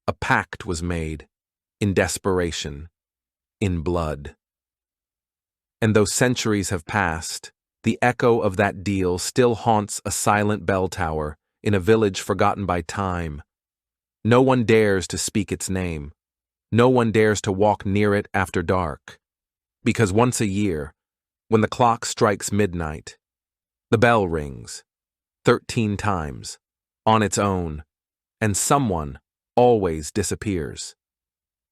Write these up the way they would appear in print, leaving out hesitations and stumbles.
A pact was made, in desperation, in blood. And though centuries have passed, the echo of that deal still haunts a silent bell tower in a village forgotten by time. No one dares to speak its name. No one dares to walk near it after dark. Because once a year, when the clock strikes midnight, the bell rings, 13 times, on its own, and someone always disappears.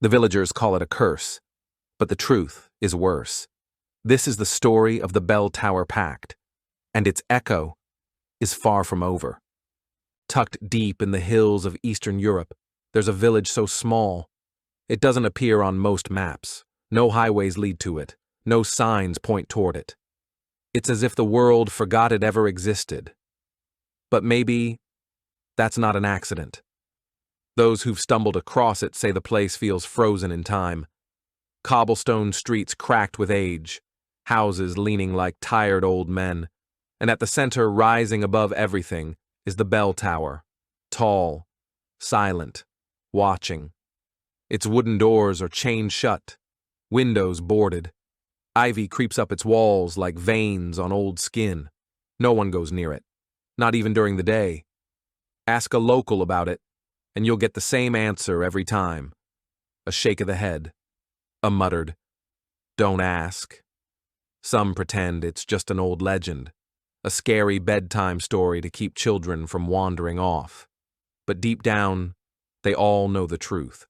The villagers call it a curse, but the truth is worse. This is the story of the Bell Tower Pact, and its echo is far from over. Tucked deep in the hills of Eastern Europe, there's a village so small, it doesn't appear on most maps. No highways lead to it. No signs point toward it. It's as if the world forgot it ever existed. But maybe that's not an accident. Those who've stumbled across it say the place feels frozen in time. Cobblestone streets cracked with age, houses leaning like tired old men, and at the center, rising above everything, is the bell tower, tall, silent, watching. Its wooden doors are chained shut, windows boarded. Ivy creeps up its walls like veins on old skin. No one goes near it, not even during the day. Ask a local about it, and you'll get the same answer every time. A shake of the head, a muttered, "Don't ask." Some pretend it's just an old legend, a scary bedtime story to keep children from wandering off. But deep down, they all know the truth.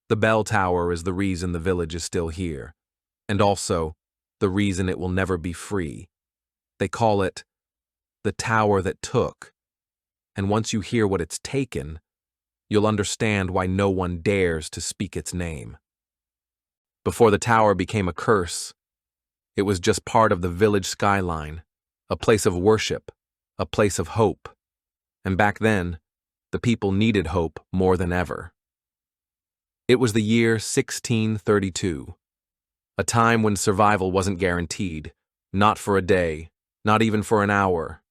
The bell tower is the reason the village is still here, and also the reason it will never be free. They call it the tower that took, and once you hear what it's taken, you'll understand why no one dares to speak its name. Before the tower became a curse, it was just part of the village skyline, a place of worship, a place of hope. And back then, the people needed hope more than ever. It was the year 1632, a time when survival wasn't guaranteed, not for a day, not even for an hour.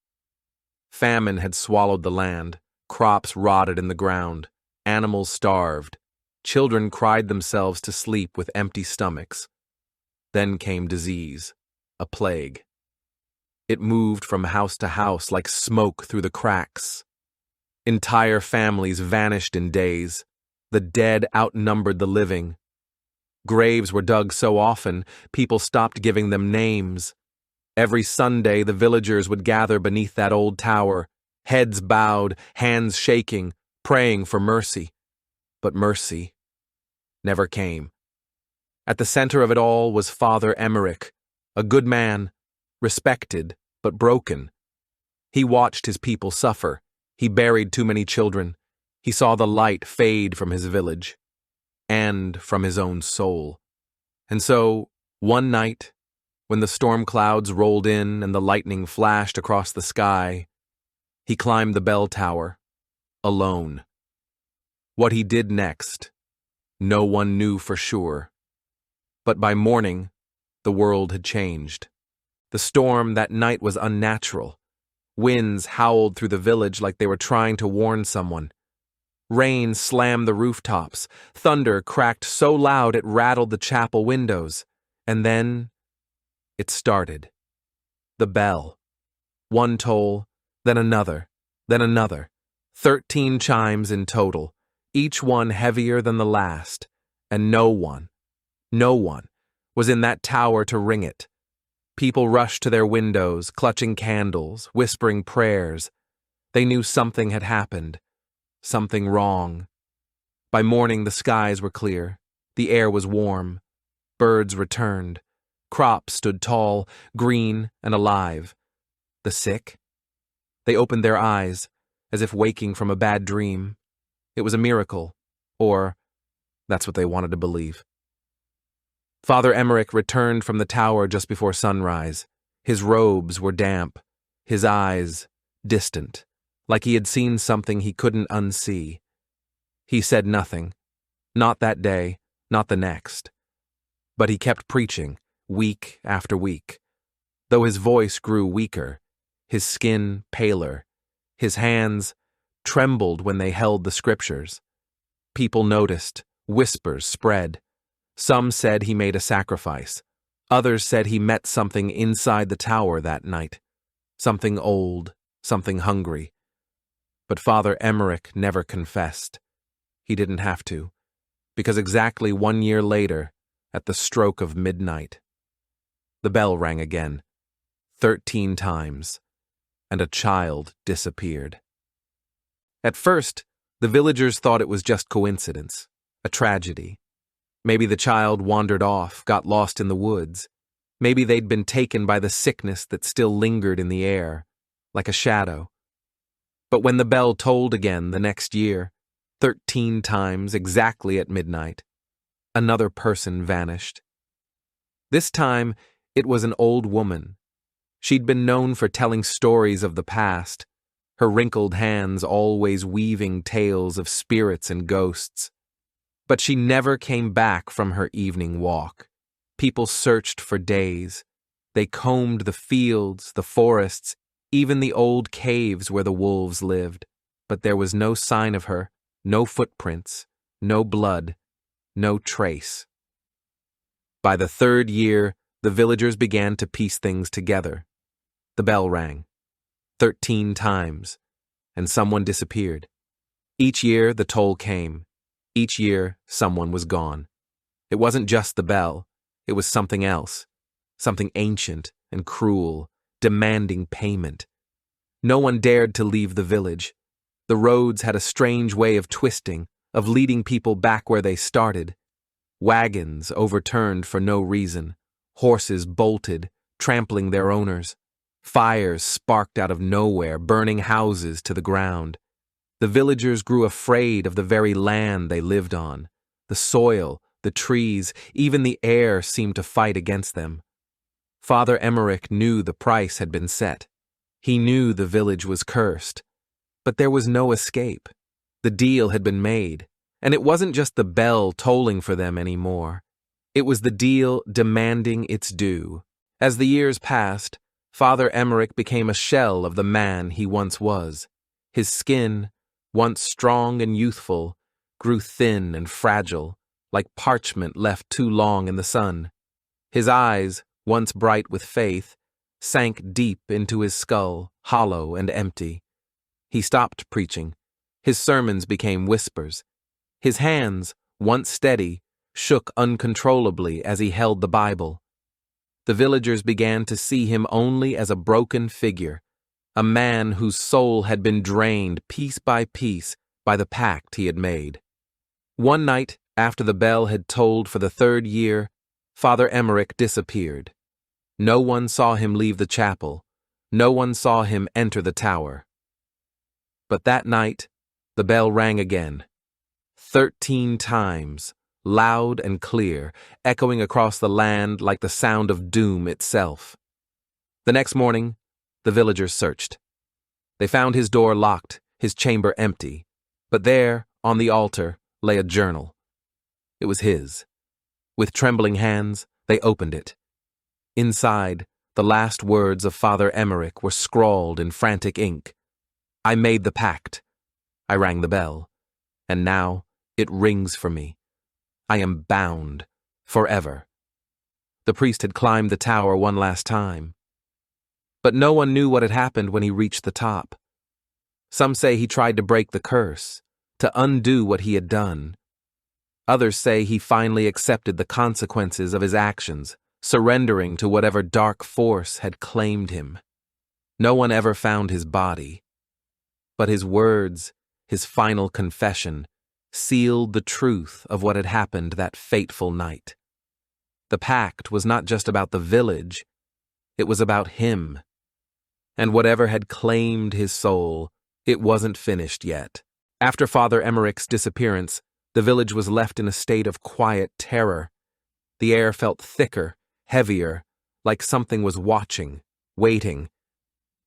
Famine had swallowed the land, crops rotted in the ground, animals starved, children cried themselves to sleep with empty stomachs. Then came disease, a plague. It moved from house to house like smoke through the cracks. Entire families vanished in days. The dead outnumbered the living. Graves were dug so often, people stopped giving them names. Every Sunday, the villagers would gather beneath that old tower, heads bowed, hands shaking, praying for mercy. But mercy never came. At the center of it all was Father Emmerich, a good man, respected but broken. He watched his people suffer. He buried too many children. He saw the light fade from his village, and from his own soul. And so, one night, when the storm clouds rolled in and the lightning flashed across the sky, he climbed the bell tower, alone. What he did next, no one knew for sure. But by morning, the world had changed. The storm that night was unnatural. Winds howled through the village like they were trying to warn someone. Rain slammed the rooftops. Thunder cracked so loud it rattled the chapel windows. And then it started. The bell. One toll, then another, then another. 13 chimes in total, each one heavier than the last. And no one was in that tower to ring it. People rushed to their windows, clutching candles, whispering prayers. They knew something had happened. Something wrong. By morning, the skies were clear. The air was warm. Birds returned. Crops stood tall, green, and alive. The sick? They opened their eyes, as if waking from a bad dream. It was a miracle, or that's what they wanted to believe. Father Emmerich returned from the tower just before sunrise. His robes were damp, his eyes distant, like he had seen something he couldn't unsee. He said nothing, not that day, not the next. But he kept preaching, week after week. Though his voice grew weaker, his skin paler, his hands trembled when they held the scriptures. people noticed, whispers spread. Some said he made a sacrifice. Others said he met something inside the tower that night. Something old, something hungry. But Father Emmerich never confessed. He didn't have to, because exactly 1 year later, at the stroke of midnight, the bell rang again, 13 times, and a child disappeared. At first, the villagers thought it was just coincidence, a tragedy. Maybe the child wandered off, got lost in the woods. Maybe they'd been taken by the sickness that still lingered in the air, like a shadow. But when the bell tolled again the next year, 13 times exactly at midnight, another person vanished. This time, it was an old woman. She'd been known for telling stories of the past, her wrinkled hands always weaving tales of spirits and ghosts. But she never came back from her evening walk. People searched for days. They combed the fields, the forests, even the old caves where the wolves lived. But there was no sign of her, no footprints, no blood, no trace. By the 3rd year, the villagers began to piece things together. The bell rang 13 times, and someone disappeared. Each year, the toll came. Each year, someone was gone. It wasn't just the bell. It was something else, something ancient and cruel, demanding payment. No one dared to leave the village. The roads had a strange way of twisting, of leading people back where they started. Wagons overturned for no reason. Horses bolted, trampling their owners. Fires sparked out of nowhere, burning houses to the ground. The villagers grew afraid of the very land they lived on. The soil, the trees, even the air seemed to fight against them. Father Emmerich knew the price had been set. He knew the village was cursed. But there was no escape. The deal had been made, and it wasn't just the bell tolling for them anymore. It was the deal demanding its due. As the years passed, Father Emmerich became a shell of the man he once was. His skin, once strong and youthful, grew thin and fragile, like parchment left too long in the sun. His eyes, once bright with faith, sank deep into his skull, hollow and empty. He stopped preaching. His sermons became whispers. His hands, once steady, shook uncontrollably as he held the Bible. The villagers began to see him only as a broken figure, a man whose soul had been drained piece by piece by the pact he had made. One night, after the bell had tolled for the 3rd year, Father Emmerich disappeared. No one saw him leave the chapel. No one saw him enter the tower. But that night, the bell rang again. 13 times, loud and clear, echoing across the land like the sound of doom itself. The next morning, the villagers searched. They found his door locked, his chamber empty, but there, on the altar, lay a journal. It was his. With trembling hands, they opened it. Inside, the last words of Father Emmerich were scrawled in frantic ink. I made the pact. I rang the bell. And now, it rings for me. I am bound, forever. The priest had climbed the tower one last time. But no one knew what had happened when he reached the top. Some say he tried to break the curse, to undo what he had done. Others say he finally accepted the consequences of his actions, surrendering to whatever dark force had claimed him. No one ever found his body. But his words, his final confession, sealed the truth of what had happened that fateful night. The pact was not just about the village, it was about him. And whatever had claimed his soul, it wasn't finished yet. After Father Emmerich's disappearance, the village was left in a state of quiet terror. The air felt thicker, heavier, like something was watching, waiting.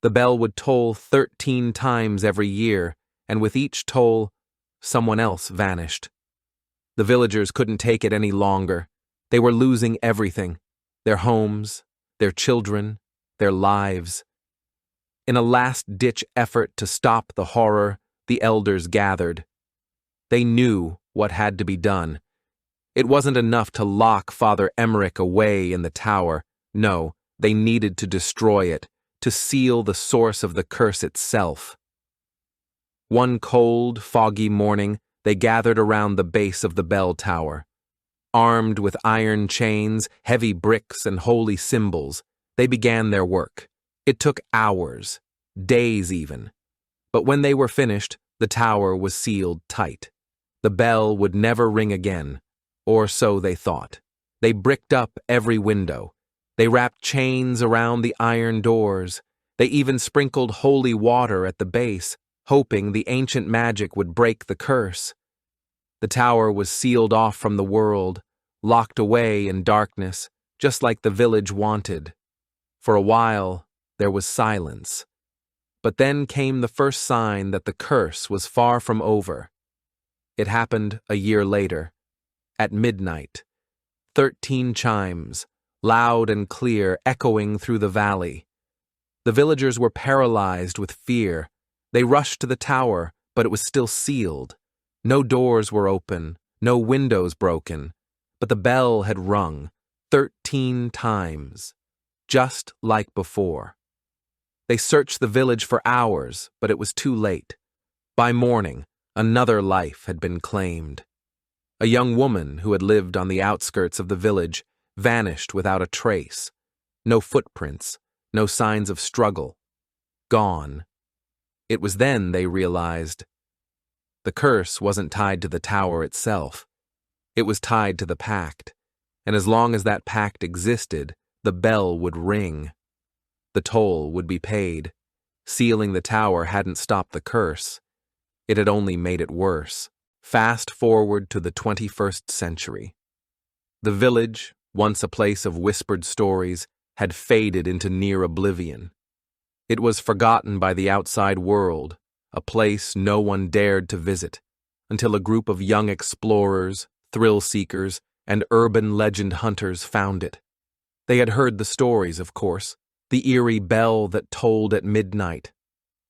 The bell would toll 13 times every year, and with each toll, someone else vanished. The villagers couldn't take it any longer. They were losing everything: their homes, their children, their lives. In a last-ditch effort to stop the horror, the elders gathered. They knew what had to be done. It wasn't enough to lock Father Emmerich away in the tower. No, they needed to destroy it, to seal the source of the curse itself. One cold, foggy morning, they gathered around the base of the bell tower. Armed with iron chains, heavy bricks, and holy symbols, they began their work. It took hours, days even. But when they were finished, the tower was sealed tight. The bell would never ring again, or so they thought. They bricked up every window. They wrapped chains around the iron doors. They even sprinkled holy water at the base, hoping the ancient magic would break the curse. The tower was sealed off from the world, locked away in darkness, just like the village wanted. For a while, there was silence. But then came the first sign that the curse was far from over. It happened a year later, at midnight. 13 chimes, loud and clear, echoing through the valley. The villagers were paralyzed with fear. They rushed to the tower, but it was still sealed. No doors were open, no windows broken, but the bell had rung 13 times, just like before. They searched the village for hours, but it was too late. By morning, another life had been claimed. A young woman who had lived on the outskirts of the village vanished without a trace. No footprints, no signs of struggle. Gone. It was then they realized the curse wasn't tied to the tower itself. It was tied to the pact, and as long as that pact existed, the bell would ring. The toll would be paid. Sealing the tower hadn't stopped the curse. It had only made it worse. Fast forward to the 21st century. The village, once a place of whispered stories, had faded into near oblivion. It was forgotten by the outside world, a place no one dared to visit, until a group of young explorers, thrill-seekers, and urban legend hunters found it. They had heard the stories, of course, the eerie bell that tolled at midnight,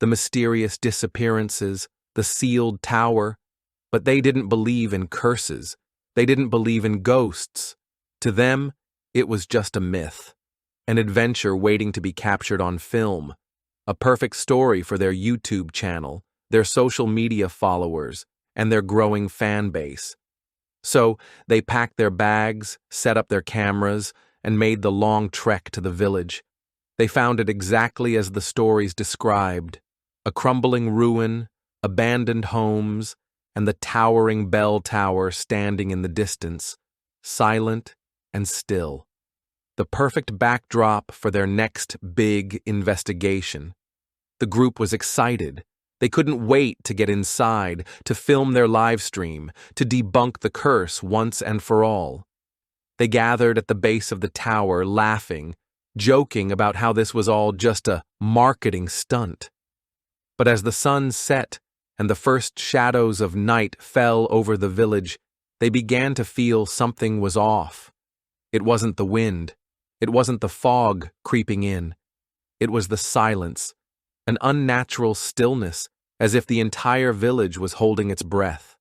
the mysterious disappearances, the sealed tower, but they didn't believe in curses. They didn't believe in ghosts. To them, it was just a myth, an adventure waiting to be captured on film, a perfect story for their YouTube channel, their social media followers, and their growing fan base. So they packed their bags, set up their cameras, and made the long trek to the village. They found it exactly as the stories described, a crumbling ruin, abandoned homes, and the towering bell tower standing in the distance, silent and still. The perfect backdrop for their next big investigation. The group was excited. They couldn't wait to get inside, to film their live stream, to debunk the curse once and for all. They gathered at the base of the tower, laughing, joking about how this was all just a marketing stunt. But as the sun set and the first shadows of night fell over the village, they began to feel something was off. It wasn't the wind. It wasn't the fog creeping in. It was the silence, an unnatural stillness, as if the entire village was holding its breath.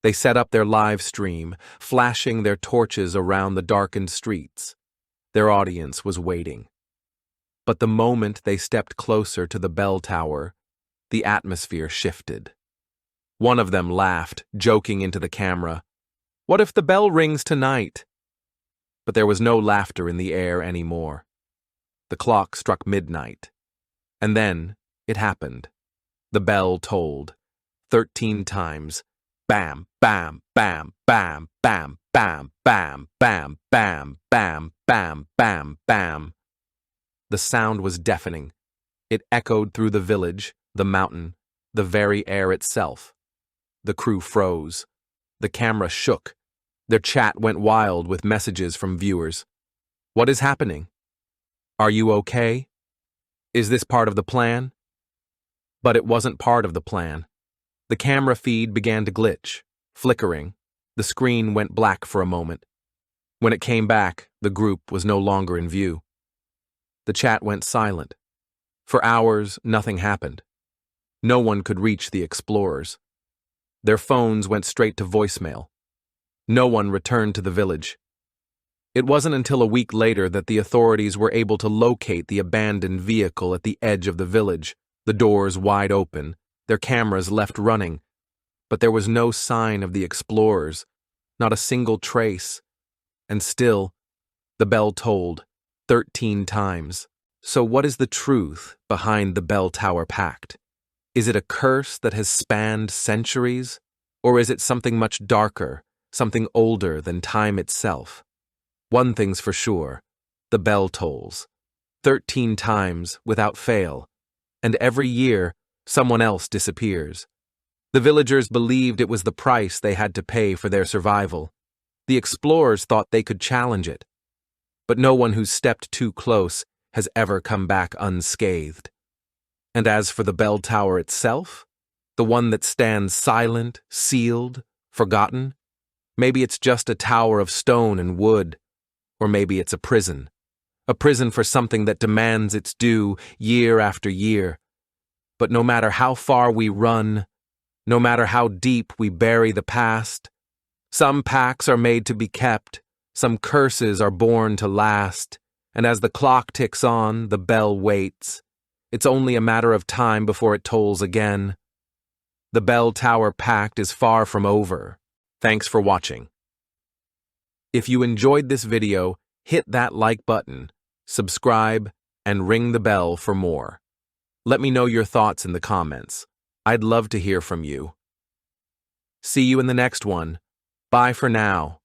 They set up their live stream, flashing their torches around the darkened streets. Their audience was waiting. But the moment they stepped closer to the bell tower, the atmosphere shifted. One of them laughed, joking into the camera. "What if the bell rings tonight?" But there was no laughter in the air anymore. The clock struck midnight. And then it happened. The bell tolled. 13 times. Bam, bam, bam, bam, bam, bam, bam, bam, bam, bam, bam, bam, bam. The sound was deafening. It echoed through the village, the mountain, the very air itself. The crew froze. The camera shook. Their chat went wild with messages from viewers. "What is happening? Are you okay? Is this part of the plan?" But it wasn't part of the plan. The camera feed began to glitch, flickering. The screen went black for a moment. When it came back, the group was no longer in view. The chat went silent. For hours, nothing happened. No one could reach the explorers. Their phones went straight to voicemail. No one returned to the village. It wasn't until a week later that the authorities were able to locate the abandoned vehicle at the edge of the village, the doors wide open, their cameras left running. But there was no sign of the explorers, not a single trace. And still, the bell tolled 13 times. So what is the truth behind the Bell Tower Pact? Is it a curse that has spanned centuries? Or is it something much darker, something older than time itself? One thing's for sure, the bell tolls. 13 times without fail. And every year, someone else disappears. The villagers believed it was the price they had to pay for their survival. The explorers thought they could challenge it. But no one who's stepped too close has ever come back unscathed. And as for the bell tower itself, the one that stands silent, sealed, forgotten, maybe it's just a tower of stone and wood, or maybe it's a prison for something that demands its due year after year. But no matter how far we run, no matter how deep we bury the past, some pacts are made to be kept, some curses are born to last, and as the clock ticks on, the bell waits. It's only a matter of time before it tolls again. The Bell Tower Pact is far from over. Thanks for watching. If you enjoyed this video, hit that like button, subscribe, and ring the bell for more. Let me know your thoughts in the comments. I'd love to hear from you. See you in the next one. Bye for now.